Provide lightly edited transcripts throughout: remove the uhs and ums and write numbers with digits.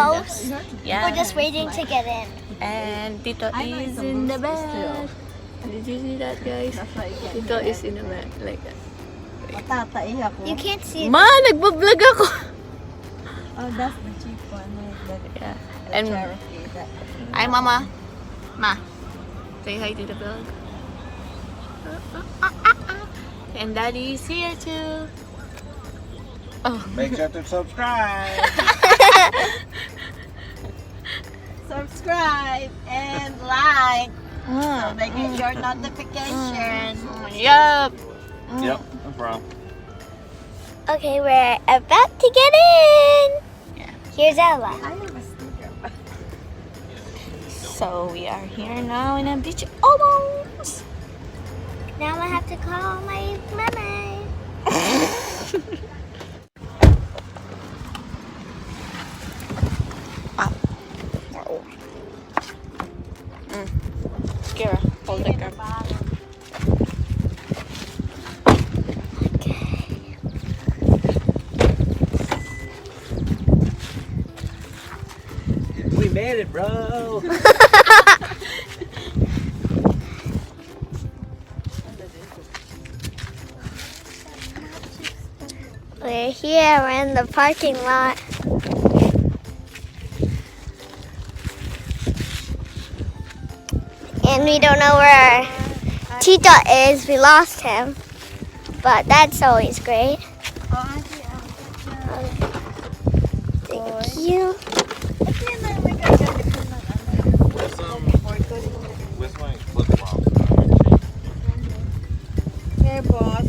close. Yeah. We're just waiting to get in. And Tito is in the back. Did you see that, guys? Tito is in the back like that. You can't see it. Ma, nagbablog ako. Oh, that's the cheap one. Yeah. The And Cherokee. hi, Mama. Ma, say hi to the vlog. And Daddy's here too. Oh. Make sure to subscribe. Subscribe and like so they get your notification. Yup. Yep, no problem. Okay, we're about to get in. Yeah. Here's Ella. I have a sticker. So we are here now in a beach almost. Now I have to call my mama. Kira, hold the camera. We made it, bro. We're here. We're in the parking lot. And we don't know where Tito is. We lost him. But that's always great. Thank you. Where's my flip flop? Here, boss.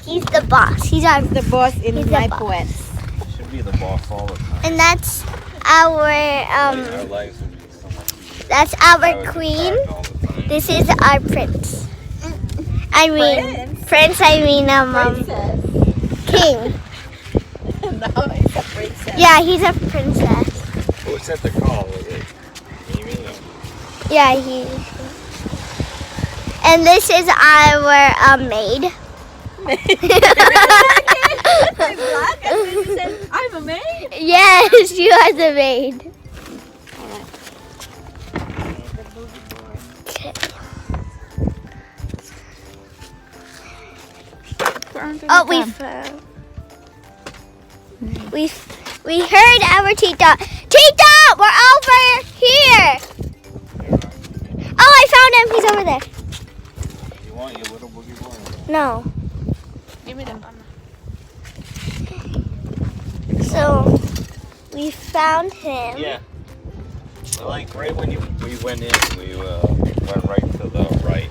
He's the boss. He's our. The boss in He's the my boss. quest. Should be the boss all the time. And that's our Our lives would be so much easier. That's I our would queen. be all the time. This is our prince. I mean, Prince? Princess. King. No, it's a princess. Yeah, he's a princess. Who set the call? Was it Amy? Yeah, he. And this is our maid. I'm a maid. Yes, you are the maid. Okay. Oh, we found. We heard our Tita. Tita, we're over here. Oh, I found him. He's over there. You want your little boogie boy? No. Give me that one. So we found him. Yeah. So like right when we went in, we went right to the right.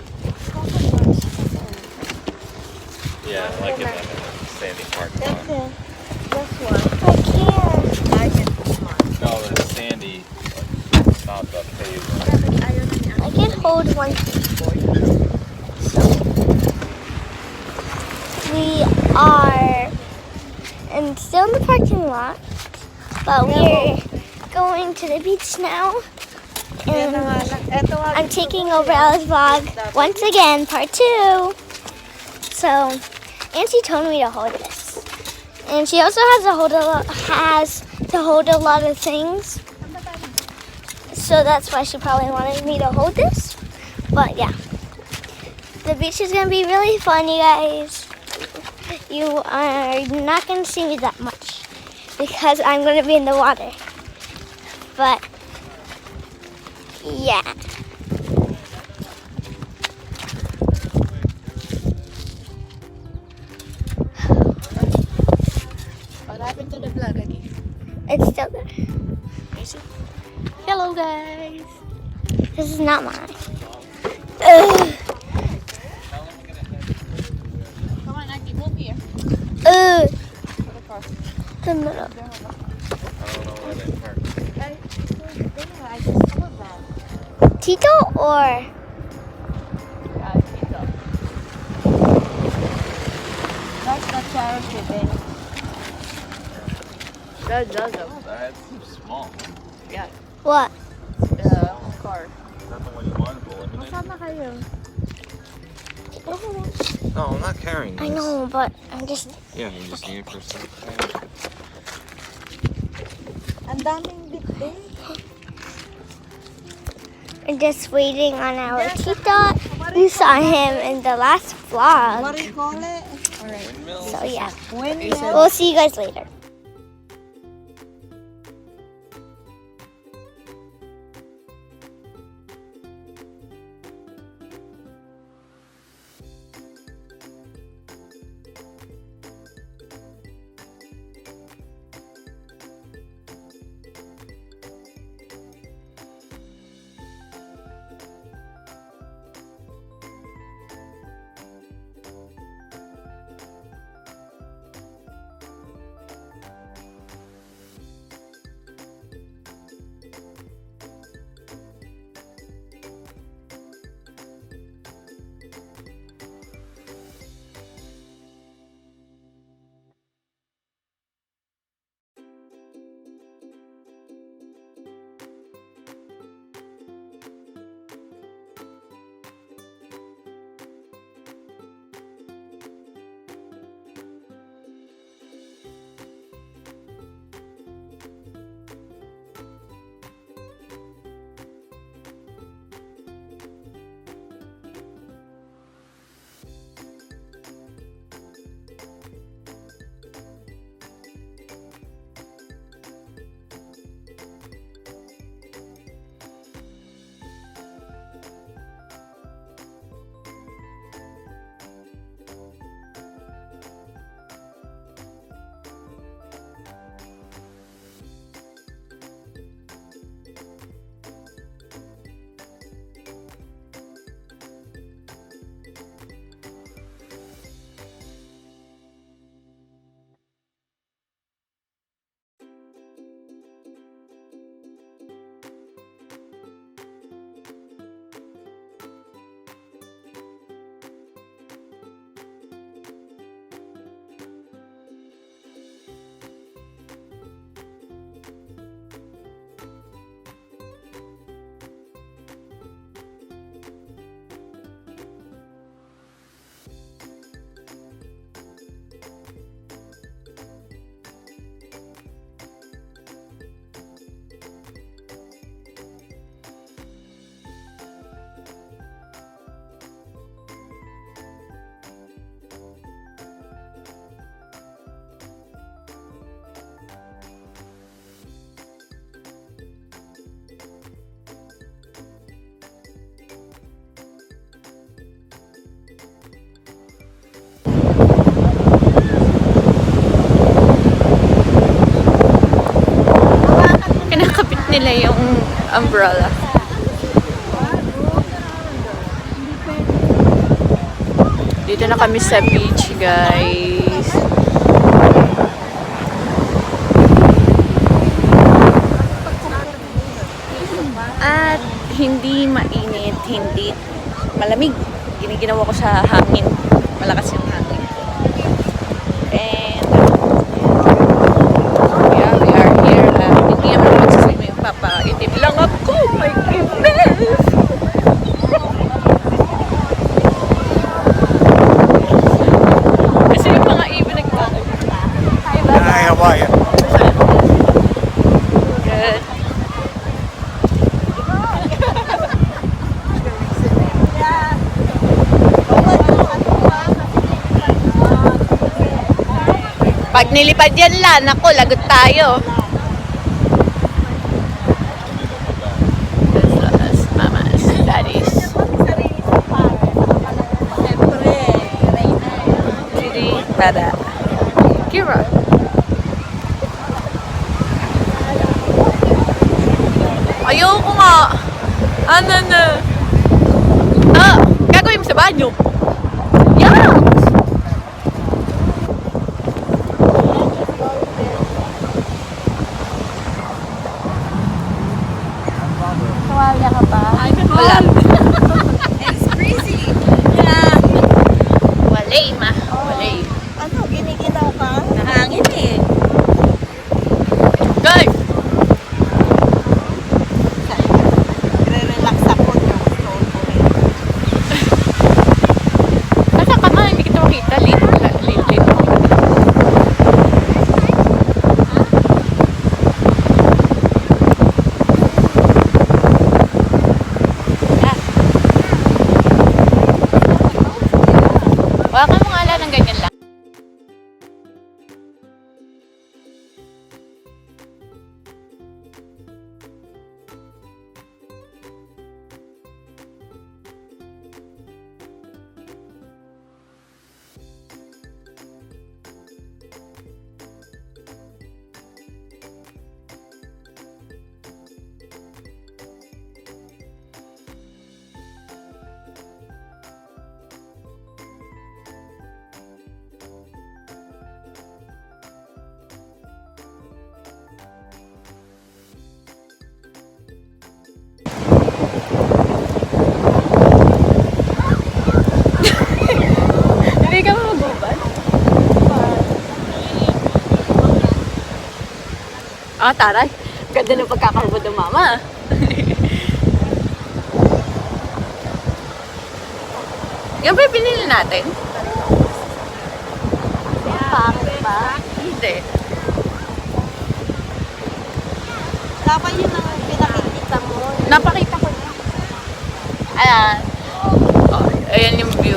Yeah, like in the sandy parking lot. This one. I can't. I can this one. No, the sandy, not the pavement. I can hold one. We are still in the parking lot, but we're going to the beach now. And I'm taking over Ella's vlog once again, part 2. So, and she told me to hold this. And she also has to hold a lot of things. So that's why she probably wanted me to hold this. But yeah. The beach is going to be really fun, you guys. You are not going to see me that much because I'm going to be in the water. But yeah. What happened to the vlog again? It's still there. Hello, guys. This is not mine. Ugh. Come on, Aki, move here. Ugh. The middle. I don't know where they parked. I just saw that. Tito or? That's the Cherokee, babe. That's That's too small. yeah. What? Car. Is that the one you wanted to eliminate? Masama kayo. No, I'm not carrying this. I know, but I'm just. Yeah, you just need it for some. daming bitbit. We're just waiting on our tita. You saw him in the last vlog. What do you call it? So yeah, Windmill. we'll see you guys later. Nila yung umbrella. Dito na kami sa beach, guys. At hindi mainit, hindi malamig. Giniginawa ko sa hangin. Malakas yung hangin. And yeah, we are here. Hindi naman magsasay yung papaitim lang ako. My goodness! Kasi yung mga ibon nagkakaroon. Hi, how are you? Good. Pag nilipad yan lang, ako, lagot tayo. That's mamas, daddies. Didi, dada. Kira. Ayoko nga. Ano na? Ah, gagawin mo sa banyo. Yeah! Kawala ka pa? Wala. It's crazy. Yeah. Walay, ma. Walay. Ano, giniginaw ka? Nahangin eh. Guys! Re-relax ako yung stone ko eh. Nasa ka nga, hindi kita makita. Late. Ah, taray. Ganda ng pagkakahubad ng mama. Yan ba yung pinili natin? Pangit ba? Hindi. Dapat yun ang pinakikita mo. Napakita ko na. Ayan. Oh, ayan yung view.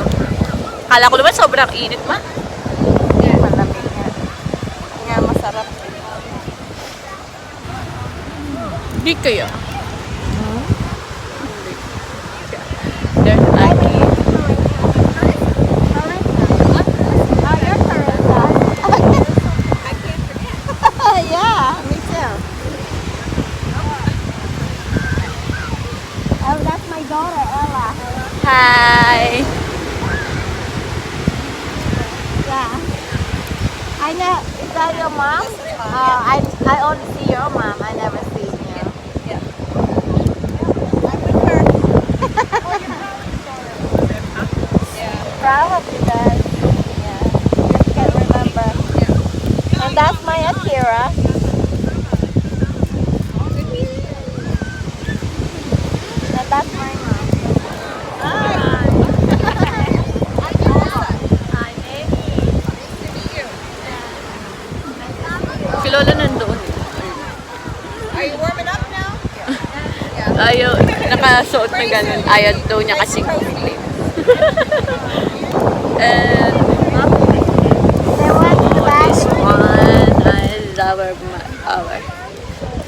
Kala ko naman sobrang init ma. Malamig nga. Nga masarap. Di kaya. There's Aki. Yeah, me too. Oh, that's my daughter, Ella. Hi. Yeah. I know. Is that your mom? I only see your mom. I never see you. Yeah. Probably does. Yeah. Just can't remember. And that's my Akira. And that's my mom. Si Lola nandoon. Are you warming up now? Ayaw, nakasuot na ganun. Ayaw daw niya kasing kumplate. And They went to the this bathroom. one, I love our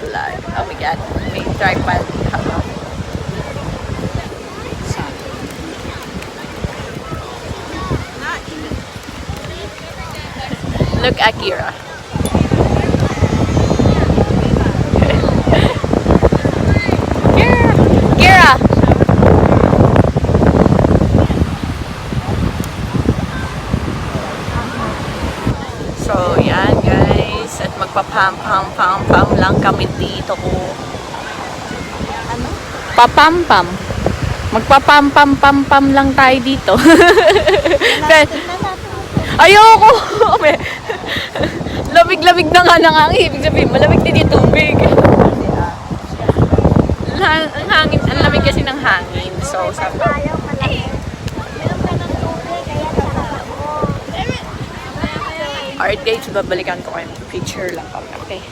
flag. Oh my god, may tripod. Look, Akira. Kira! So, yan guys. At magpapam-pam-pam-pam lang kami dito ko. Ano? Papam-pam. Magpapam-pam-pam-pam lang tayo dito. Ayoko! Lamig-lamig na nga nangangin. Ibig sabihin, malamig din yung tubig. Ang hangin, ang lamig kasi ng hangin. So, sabi Ayaw malamig. Meron ka ng tubig, kaya sarap mo. alright guys, babalikan ko kayo. Picture lang kami, okay?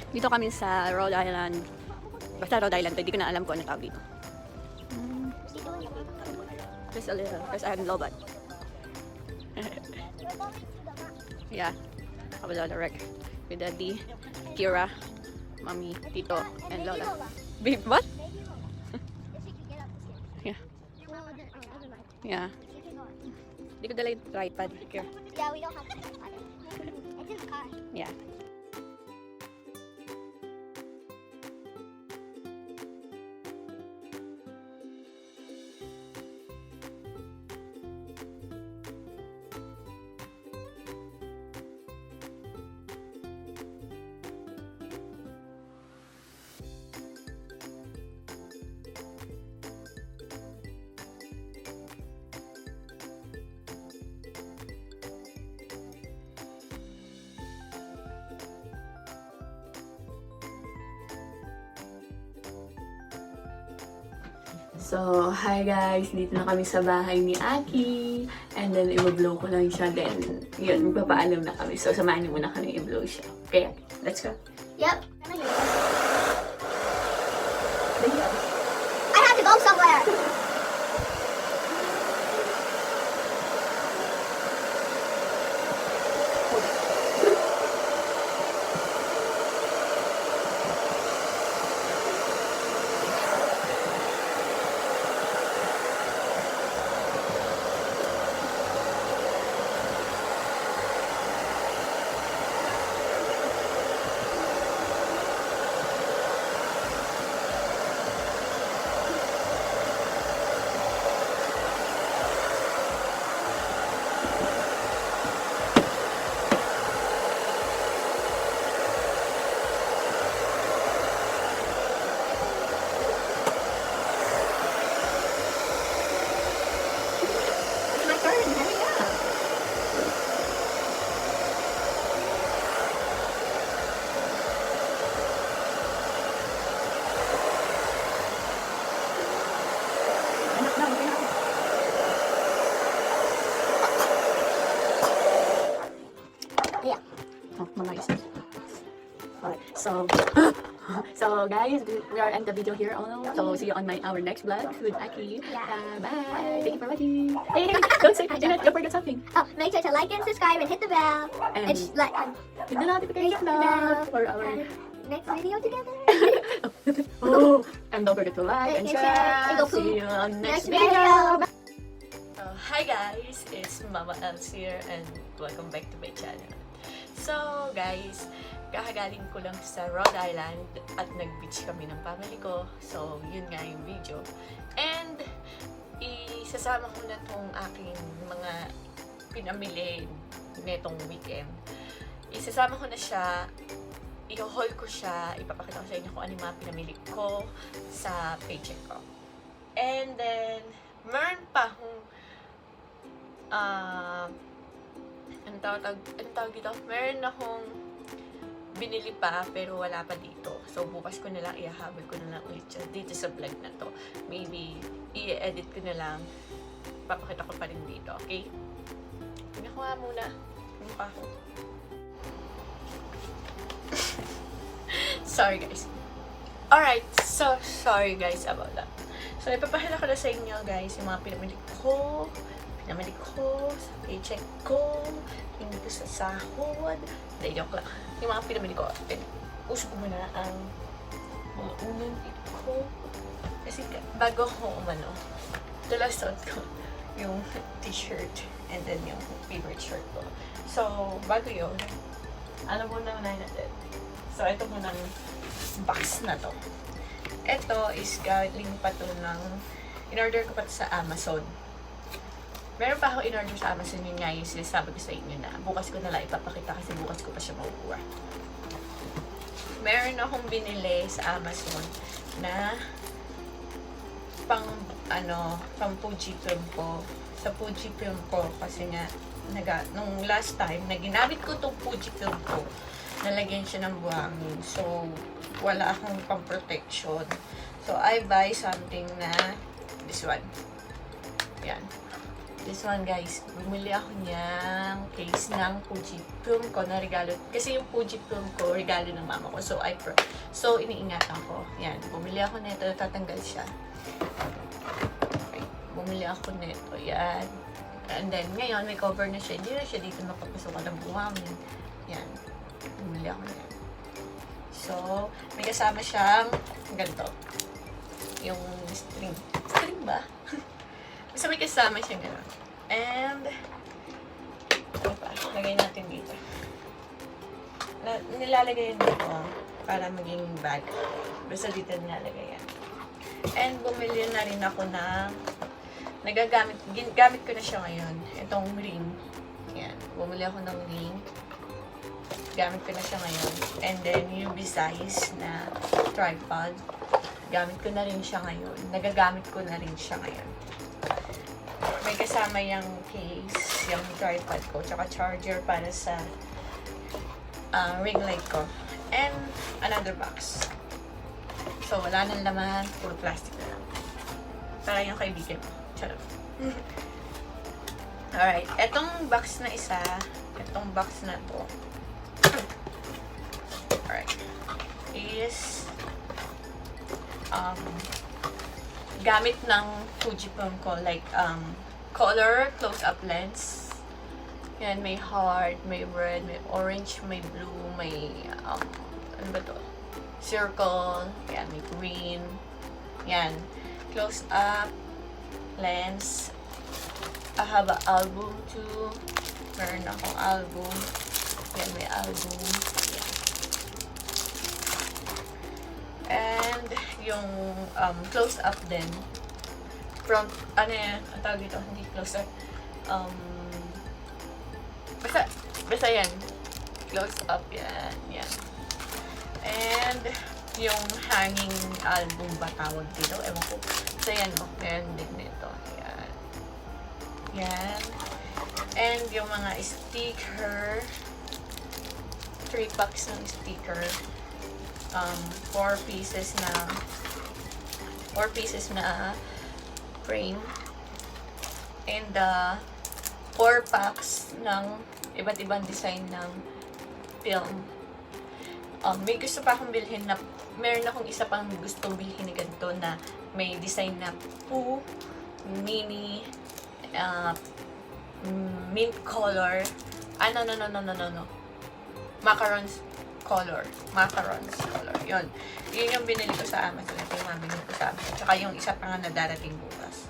Dito kami sa Rhode Island. Basta Rhode Island, hindi ko na alam kung ano tawag dito. Just a little, because I'm low-bad. Yeah, I was on the wreck with Daddy, Kira, Mommy, Tito, and Lola. Babe, what? Yeah. No, never mind. Yeah. You can go on. Hindi ko dala yung tripod. Here. Yeah, we don't have to talk about it. It's in the car. Yeah. So, hi guys! Dito na kami sa bahay ni Aki. And then, i-blow ko lang siya. Then, yun, magpapaalam na kami. So, samahan niyo muna kami i-blow siya. Okay, let's go. Yep. I have to go somewhere. Yeah. Oh, mga isa. Alright, so guys, we are end the video here also. So see you on our next vlog with Aki. Yeah. Bye. Thank you for watching. Hey, don't say don't forget something. Oh, make sure to like and subscribe and hit the bell. And like hit the notification bell for our next video together. oh, and don't forget to like and And share. share. And go See you on next Next video. video. Hi guys, it's mamaells here and welcome back to my channel. So guys, kakagaling ko lang sa Rhode Island at nag-beach kami ng family ko. So yun nga yung video. And isasama ko na tong aking mga pinamili netong weekend. Isasama ko na siya, i-haul ko siya, ipapakita ko sa inyo kung ano yung mga pinamili ko sa paycheck ko. And then, meron pa akong anong tawag dito? Meron akong binili pa pero wala pa dito. So bukas ko na lang, ihahabol ko na lang ulit siya dito sa vlog na to. Maybe i-edit ko na lang. Papakita ko pa rin dito, okay? Tingnan ko nga muna. Mukha ko. Sorry guys. Alright, so sorry guys about that. So ipapakita ko na sa inyo guys yung mga pinamili ko sa paycheck ko, hindi ko sa sahod. Hindi, joke lang. Yung mga pinamili ko. Uso ko muna ang mga unang ito ko. Kasi bago ko umano, talasot ko yung t-shirt and then yung favorite shirt ko. So, bago yun, ano muna natin? So, ito muna ng box na to. Ito is galing pa to ng, in-order ko pa to sa Amazon. Meron pa ako in-order sa Amazon, yun nga yung sinasabi ko sa inyo na bukas ko na lang ipapakita kasi bukas ko pa siya makukuha. Meron akong binili sa Amazon na pang Fujifilm ko. Sa Fujifilm ko kasi nga nung last time na ginamit ko tong Fujifilm ko, nalagyan siya ng buhangin. So, wala akong pang protection. So, I buy something na this one. Yan. This one guys, bumili ako niyang case ng Fujifilm ko na regalo. Kasi yung Fujifilm ko, regalo ng mama ko. So iniingatan ko. Yan, bumili ako nito, tatanggal siya. Okay, bumili ako nito, yan. And then, ngayon, may cover na siya. Hindi na siya dito mapapasukan ng buhangin. Yan, bumili ako nito. So, may kasama siyang ganito. Yung string. String ba? Kasama siya gano'n. And, ano pa? Lagay natin dito. Nilalagay yun dito para maging bag. Basta dito nilalagay yan. And, bumili na rin ako ng gamit ko na siya ngayon. Itong ring. Yan. Bumili ako ng ring. Gamit ko na siya ngayon. And then, yung size na tripod. Gamit ko na rin siya ngayon. Nagagamit ko na rin siya ngayon. May kasama yung case, yung tripod ko, tsaka charger para sa ring light ko. And another box. So, wala nang laman. Puro plastic na lang. Para yung kaibigan mo. Charot. Alright. Etong box na isa, etong box na to, alright, is gamit ng Fujifilm ko, like color close-up lens. Yan, may heart, may red, may orange, may blue, may ano ba to? Circle, yan, may green. Yan, close-up lens. I have an album too. Meron akong album. Yan, may album. Yan. And yung close-up din. From, ano yan, ang tawag dito, hindi close-up. Basta yan. Close-up yan. Yan. And yung hanging album ba tawag dito? Ewan ko. So yan mo. Meron din nito. Yan. Yan. And yung mga sticker. 3 packs ng sticker. 4 pieces na frame. And 4 packs ng iba't ibang design ng film. May gusto pa akong bilhin na, meron akong isa pang gustong bilhin na ganito na may design na Pooh, mini, mint color, no. Macarons color. Yun yung binili ko sa Amazon. Ito yung mabili ko sa Amazon. Tsaka yung isa pa nga na darating bukas.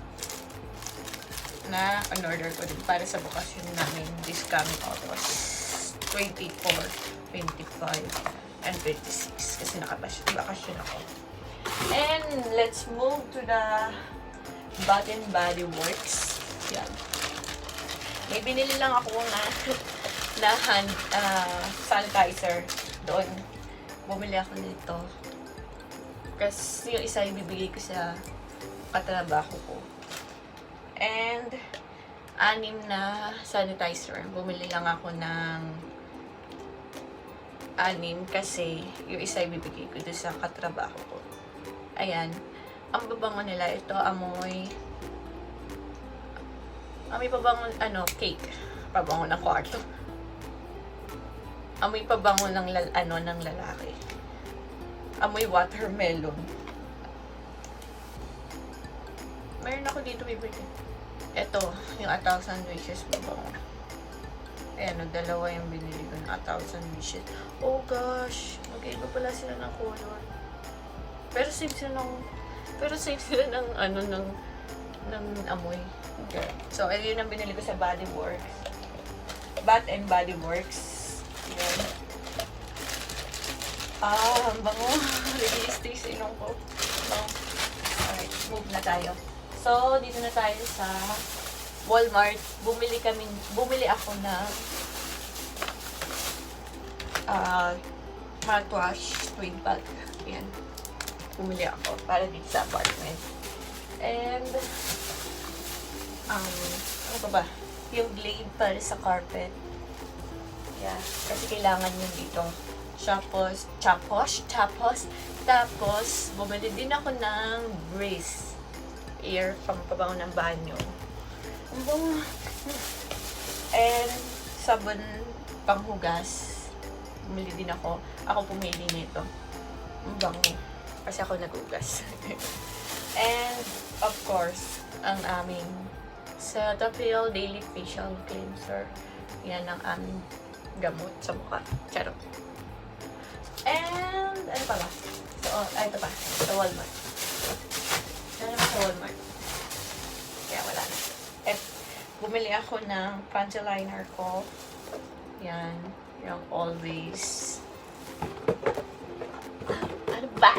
Na on-order ko din para sa bakasyon namin this coming August 24, 25, and 26. Kasi nakabakasyon ako. And let's move to the Bath and Body Works. Yan. May binili lang ako na hand sanitizer doon. Bumili ako nito. Kasi yung isa ibibigay ko sa katrabaho ko. And 6 na sanitizer. Bumili lang ako ng 6 kasi yung isa ibibigay ko doon sa katrabaho ko. Ayan. Ang babango nila, ito amoy pabango, cake. Pabango ng kwarto. Amoy pabango ng ng lalaki. Amoy watermelon. Meron ako dito bibili. Ito, yung 1,000 wishes pabango. Ayan, dalawa yung binili ko ng 1,000 wishes. Oh gosh, magkaiba pala sila ng color. Pero save sila ng ng amoy. Okay. So, ayun ang binili ko sa Body Works. Bath and Body Works. Yan. Ang bango. Release sinong ko. Alright, move na tayo. So, dito na tayo sa Walmart. Bumili ako ng mouthwash twin bag. Yan. Bumili ako para dito sa apartment. And ano pa ba? Yung glade para sa carpet. Yeah. Kasi kailangan yun dito. Tapos, bumili din ako ng Breeze Air, pampabango ng banyo. And sabon panghugas. Bumili din ako. Ako pumili nito. Ang bango. Kasi ako naghugas. And, of course, ang aming Cetaphil Daily Facial Cleanser. Yan ang aming gamot sa mukha. Charot. And, ano pa ba? So, ito pa. Sa Walmart. Ano naman sa Walmart? Kaya wala na. bumili ako ng panty liner ko. Yan. Yung always. Ano ba?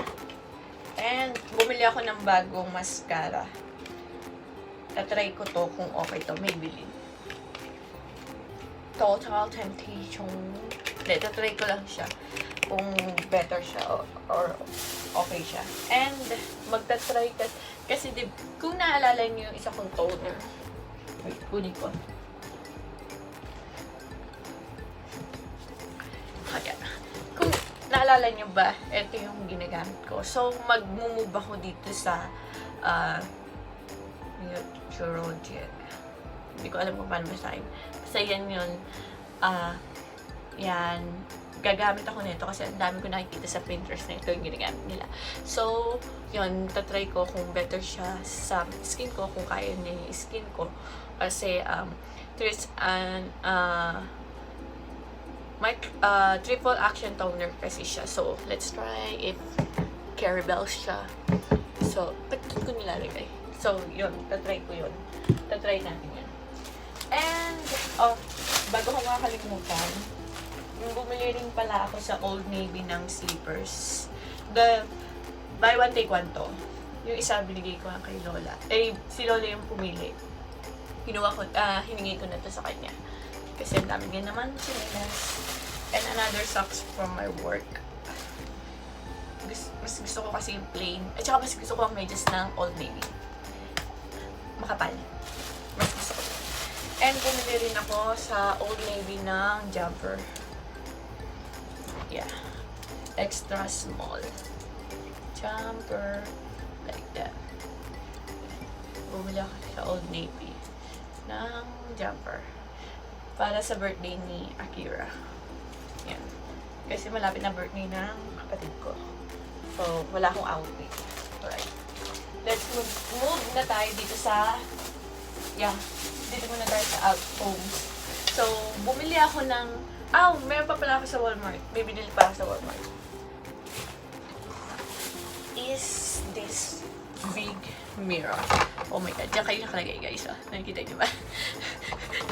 And bumili ako ng bagong mascara. Tatry ko to kung okay to. Maybelline. Total Temptation. Hindi, tatry ko lang siya. Kung better siya or okay siya. And magtatry ka. Kasi kung naalala niyo yung isa kong toner. Wait, kunin ko. Kaya, kung naalala niyo ba, ito yung ginagamit ko. So, mag-move ako dito sa Neutrogena. Hindi ko alam kung paano masahin. Basta yan yun. Yan. Gagamit ako nito kasi ang dami ko nakikita sa Pinterest na ito yung ginagamit nila. So, yun. Tatry ko kung better siya sa skin ko, kung kaya niya yung skin ko. Kasi, there's an triple action toner kasi siya. So, let's try if Caribels siya. So, ba't ko nilalagay? So, yun. Tatry ko yun. Tatry natin yun. And, bago ko makakalimutan, bumili rin pala ako sa Old Navy ng slippers. The buy one take one to. Yung isa binigay ko kay Lola. Eh, si Lola yung pumili. Hiningi ko na to sa kanya. Kasi ang dami nga naman chinelas. And another socks from my work. Mas gusto ko kasi yung plain. At saka mas gusto ko ang medyas ng Old Navy. Makapal. Mas gusto ko. And bumili rin ako sa Old Navy ng jumper. Yeah. Extra small. Jumper. Like that. Bumili ako sa Old Navy ng jumper. Para sa birthday ni Akira. Yan. Kasi malapit na birthday ng kapatid ko. So, wala akong outfit. Alright. Let's move na tayo dito sa dito muna tayo sa out home. So, bumili ako ng meron pa pala ako sa Walmart. May binili pa ako sa Walmart. Is this big mirror. Oh my god, diyan kayo nakalagay guys. Nakikita niyo ba?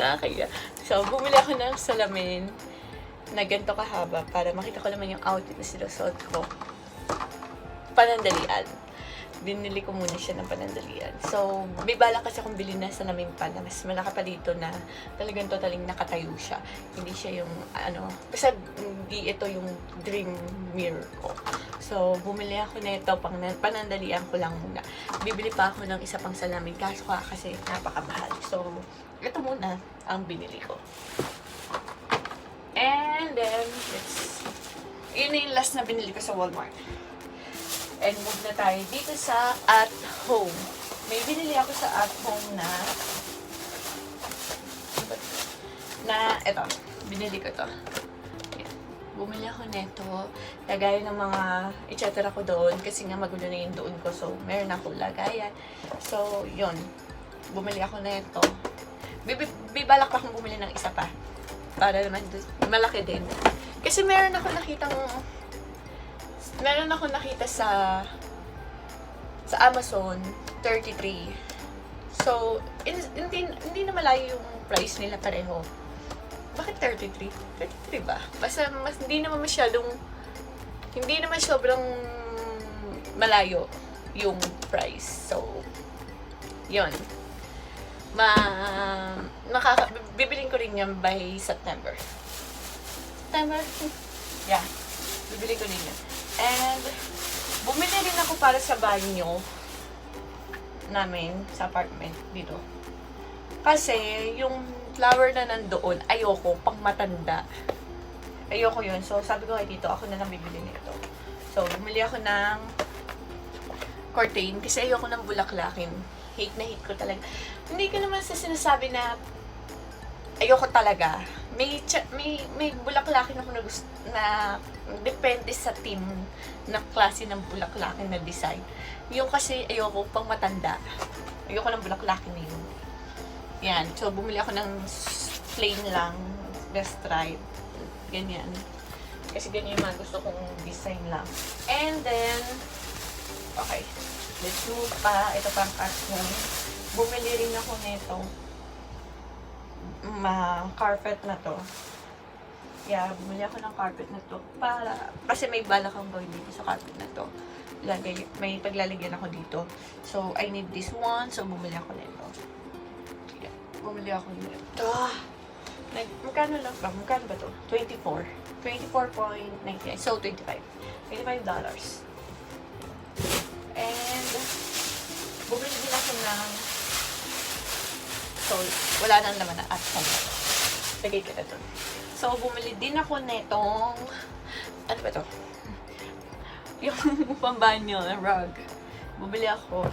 Nakakaya. So, bumili ako ng salamin na ganito kahaba para makita ko naman yung outfit na sinusuot ko. Panandalian. Binili ko muna siya ng panandalian. So, may balak kasi akong bilhin na salamin pa na mas malaki pa dito na talagang totaling nakatayo siya. Hindi siya yung, basta hindi ito yung dream mirror ko. So, bumili ako na ito, panandalian ko lang muna. Bibili pa ako ng isa pang salamin kasi napakamahal. So, ito muna ang binili ko. And then, yun na yung last na binili ko sa Walmart. And move na tayo dito sa at home. May binili ako sa at home na ito. Binili ko to. Yan. Bumili ako nito. Lagay ng mga etc. ko doon. Kasi nga magulo na yung doon ko. So, meron akong lagayan. So, yun. Bumili ako na ito. Bibalak pa akong bumili ng isa pa. Para naman malaki din. Kasi meron ako nakita sa Amazon, 33. So, hindi na malayo yung price nila pareho. Bakit 33? 33 ba? Basta hindi naman sobrang malayo yung price. So, yun. Bibilin ko rin yan by September. Yeah. Bibilin ko rin yan. And, bumili rin ako para sa banyo namin sa apartment dito. Kasi, yung flower na nandoon, ayoko, pang matanda. Ayoko yun. So, sabi ko kay dito, ako na lang bibili nito. So, bumili ako ng curtain kasi ayoko ng bulaklakin. Hate na hate ko talaga. Hindi ko naman sa sinasabi na ayoko talaga. May bulaklakin ako na gusto na depende sa team na klase ng bulaklakin na design. Yung kasi ayoko pang matanda. Ayoko ng bulaklakin na yun. Yan. So, bumili ako ng plain lang na stripe. Ganyan. Kasi ganyan yung mga gusto kong design lang. And then, okay. Let's move pa. Ito pang at home. Bumili rin ako nito. carpet na to. Yeah, bumili ako ng carpet na to. Kasi may balak akong gawin dito sa carpet na to. May paglalagyan ako dito. So, I need this one. So, bumili ako nito. Yeah, bumili ako nito. Magkano lang ba? Magkano ba to? 24. 24.99. So, $25. $25. And, bumili din ako ng so, wala nang laman na at home. Lagay ko na to. So, bumili din ako netong ano ba to? Yung pambanyo na rug. Bumili ako.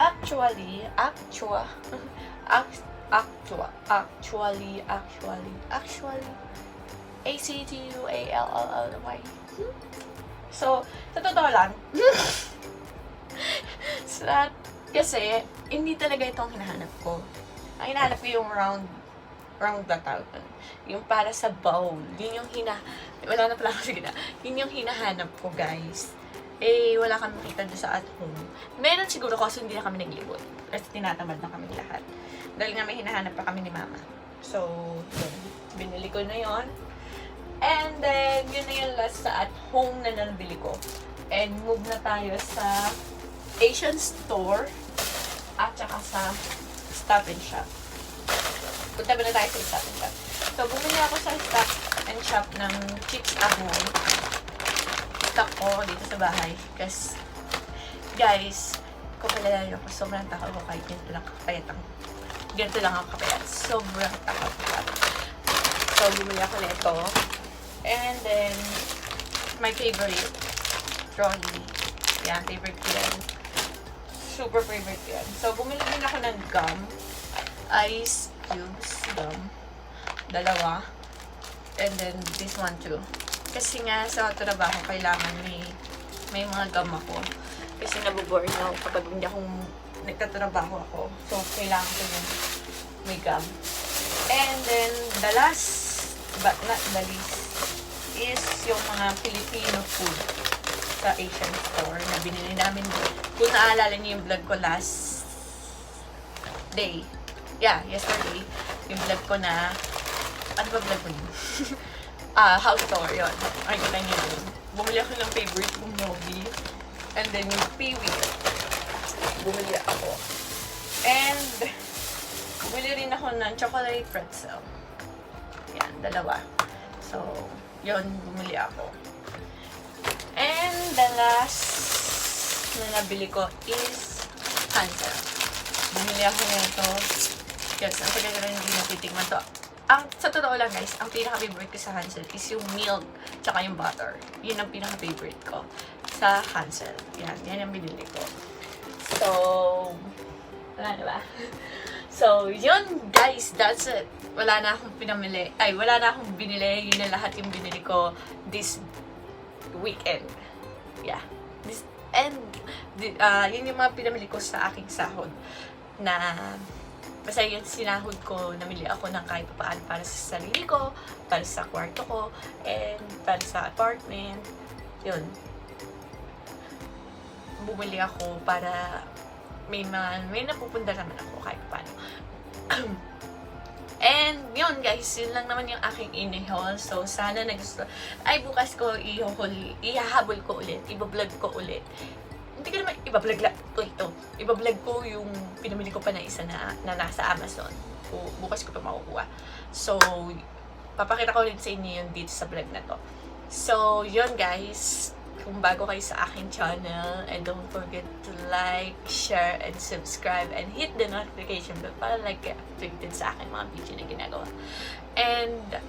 Actually, ACTUALLLY. So, sa totoo lang, kasi, hindi talaga itong hinahanap ko. Ang hinahanap ko yung round na tawag. Yung para sa bowl. Yun yung wala na pala kasi gina. Yun yung hinahanap ko, guys. Wala kami makita doon sa at home. Meron siguro kasi hindi na kami naglibot. Kasi tinatamad na kami lahat. Dahil nga may hinahanap pa kami ni mama. So, yun. Binili ko na yon. And then, yun na yung last sa at home na nabili ko. And move na tayo sa Asian store at saka sa Stop and Shop. Punta ba na tayo sa Stop and Shop? So, bumili ako sa Stop and Shop ng chips ahoy. Stock ko dito sa bahay. Kasi, guys, kung kalalayo ako, sobrang takot ko kahit ganito lang kakapayat ang ganito lang ang kapayat. Sobrang takot ko. So, bumili ako nito. And then, my favorite, trolley. Yan, favorite ko yan. Super favorite ko yan. So, bumili din ako ng gum. Ice cubes gum. 2. And then, this one too. Kasi nga, sa trabaho, kailangan may mga gum ako. Kasi nabobore na ako kapag hindi akong nagtatrabaho ako. So, kailangan ko yung may gum. And then, the last, but not the least, is yung mga Filipino food sa Asian store na binili namin. Kung naalala niyo yung vlog ko last day. Yeah, yesterday. Yung vlog ko na, ano ba vlog ko yun? House tour, yun. Ay, kita niyo yun. Bumili ako ng favorite kong movie. And then yung Peewee. Bumili ako. And, bumili rin ako ng chocolate pretzel. Yan, 2. So, yun, bumili ako. And the last na nabili ko is Hansel. Bumili ako nito. Yes, ang tagal rin hindi natitikman to. Sa totoo lang guys, ang pinaka-favorite ko sa Hansel is yung milk tsaka yung butter. Yun ang pinaka-favorite ko sa Hansel. Yan ang binili ko. So, wala na ba? So, yun guys, that's it. Wala na akong pinamili. Wala na akong binili. Yun na lahat yung binili ko this weekend. Yeah. Yun yung mga pinamili ko sa aking sahod. Na, basta yung sinahod ko, namili ako ng kahit paano para sa sarili ko, para sa kwarto ko, and para sa apartment. Yun. Bumili ako para may napupunta naman ako kahit paano. And yun guys, yun lang naman yung aking in-haul. So sana nagusto. Bukas ko ihahabol ko ulit, ibablog ko ulit. Hindi ko naman ibablog lang ito. Ibablog ko yung pinamili ko pa na isa na nasa Amazon. Bukas ko pa makukuha. So papakita ko ulit sa inyo yung dito sa vlog na to. So yun guys, kung bago kayo sa aking channel, and don't forget to like, share, and subscribe, and hit the notification bell para updated sa aking mga video na ginagawa. And,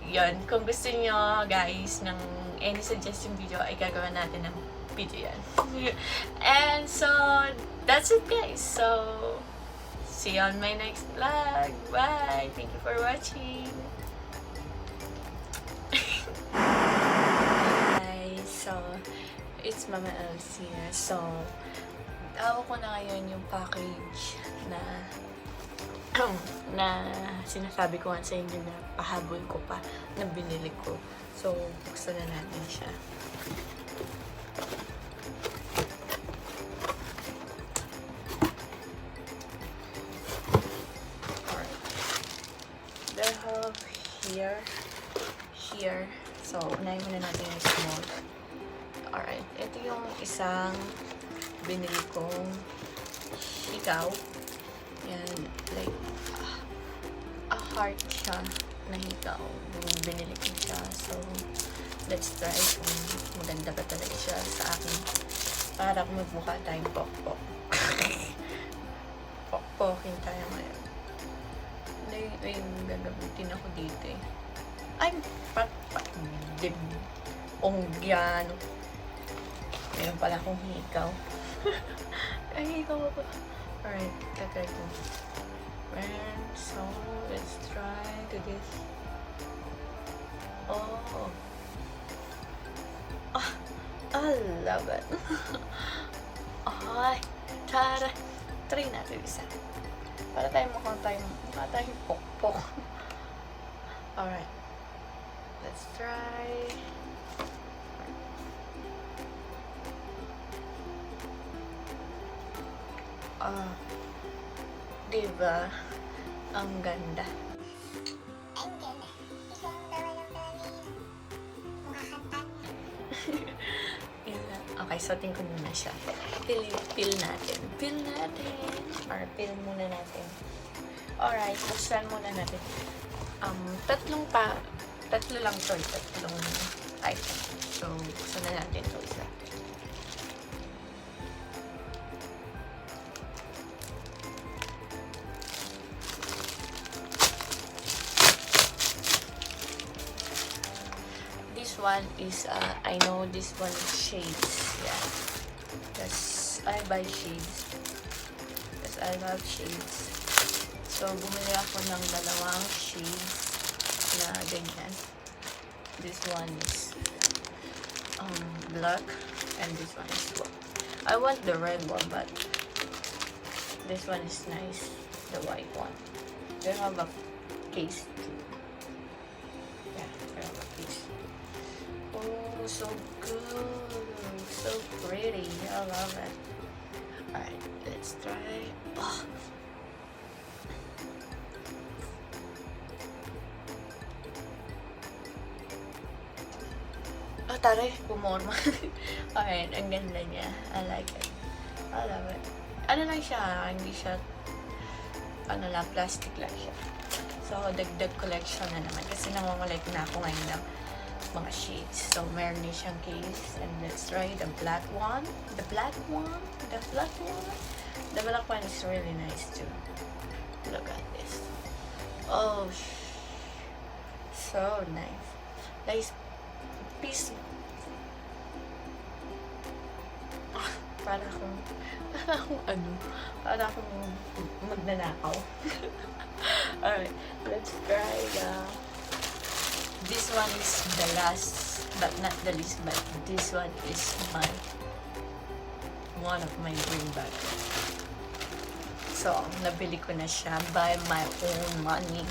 yun, kung gusto nyo, guys, ng any suggestion video, ay gagawa natin ng video yan. And so, that's it, guys. So, see you on my next vlog. Bye! Thank you for watching. So, it's mamaells here. So, hawak ko na ngayon yung package na sinasabi ko nga sa inyo na pahabol ko pa na binili ko. So, buksan na natin siya. Alright. here. So, unahin muna natin yung small. Alright, ito yung isang binili kong hikaw. Yan, like, a heart siya na hikaw. Binili ko siya. So, let's try kung maganda ba talaga siya sa akin. Para kung magmukha tayong pokpok. Pokpokin tayo ngayon. May gagamitin ako dito eh. Ay, ongyan. Meron pala akong hikaw. Ay, hikaw ako. Alright, tatry ko. And so, let's try to this. Oh. I love it. Ay, tara. Try natin isa. Para tayong pokpok. Alright. Let's try. Diba? Ang ganda. Ang ganda. Ikaw ang naman ang dami. Makakanta niya. Yun lang. Okay, so tingnan muna siya. Peel natin. Or peel muna natin. Alright, buksan muna natin. Tatlo lang to. Tatlong item. So, buksan na natin ito isa. This one is, I know this one is shades. Yeah. Because I buy shades. Because I love shades. So, bumili ako ng dalawang shades na ganyan. This one is black and this one is black. I want the red one, but this one is nice. The white one. They have a case too. Yeah, they have a case. Oh, so good. So pretty. I love it. Alright, let's try. Oh. Taray, pumorma. Alright, ang ganda niya. I like it. I love it. Ano lang siya, hindi siya, plastic lang siya. So, dagdag collection na naman. Kasi nangungulit na ako ngayon ng mga shades. So, meron din siyang case. And let's try the black one. The black one is really nice too. Look at this. Oh, so nice. Nice piece. Para akong magnanakaw. Alright, let's try this one is the last but not the least, but this one is one of my dream bag. So, nabili ko na siya by my own money.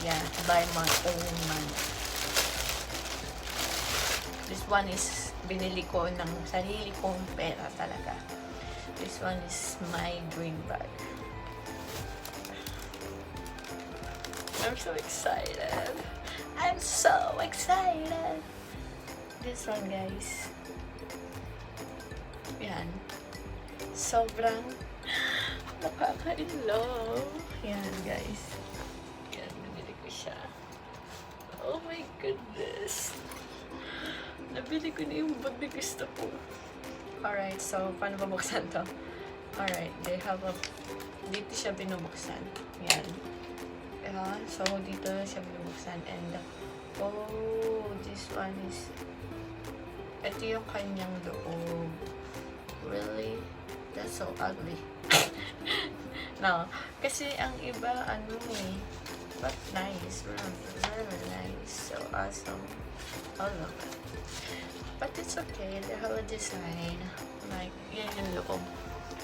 Yeah, by my own money. This one is binili ko ng sarili kong pera talaga. This one is my dream bag. I'm so excited. I'm so excited. This one, guys. Yan. Sobrang nakaka-in-love. Yan, guys. Yan, binili ko siya. Oh my goodness. Nabili ko na yung bag na gusto ko. Alright, so, paano babuksan to? Alright, they have a... Dito siya binubuksan. Yan. Ayan, so, dito siya binubuksan. And, oh, this one is... Ito yung kanyang loob. Really? That's so ugly. No, kasi ang iba, but nice. Really nice. So awesome. I love it. But it's okay. They have a design. Like, yan yung loob.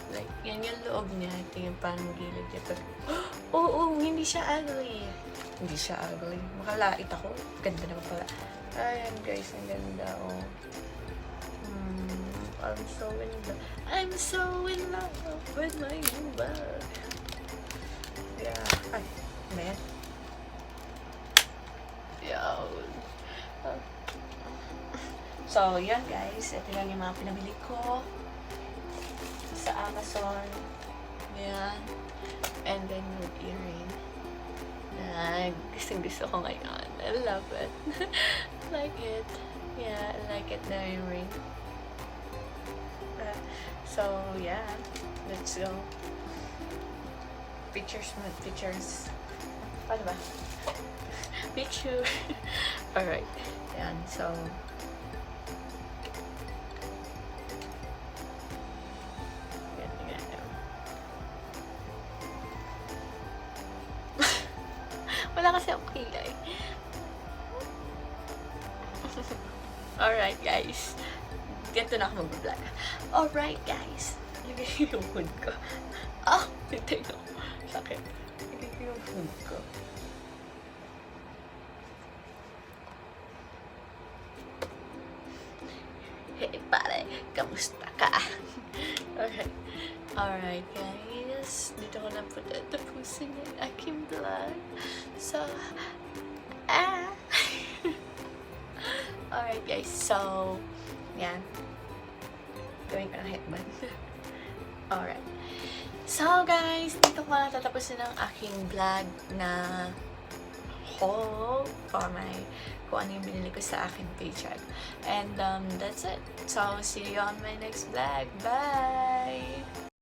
Like, yan yung loob niya. Ito yung parang gilid niya. Oo, hindi siya ugly. Hindi siya ugly. Makalait ako. Ganda naman pala. Ayan guys, ang ganda. Oh. I'm so in love with my new bag. Yeah. Ay, man. So, yan guys. Ito lang yung mga pinamili ko sa Amazon. Yan. And then yung earring na gusto ko ngayon. I love it. I like it. Yeah, I like it, the earring. So, yeah. Let's go. Pictures. Paano ba? Picture. Alright. Yan. So, wala kasi akong kilay. Alright, guys. Ganito na ako mag-vlog. Alright, guys. Lagay yung food ko. Hintay ko. Sakit. Lagay ko yung food ko. Hey, pare. Kamusta ka? Alright. Alright, guys. Dito ko na po tapusin yung aking vlog. So, Alright, guys. So, yan. Gawin ko ng headband. Alright. So, guys, dito ko na tatapusin ang aking vlog na haul for kung ano yung binili ko sa aking paycheck. And, that's it. So, see you on my next vlog. Bye!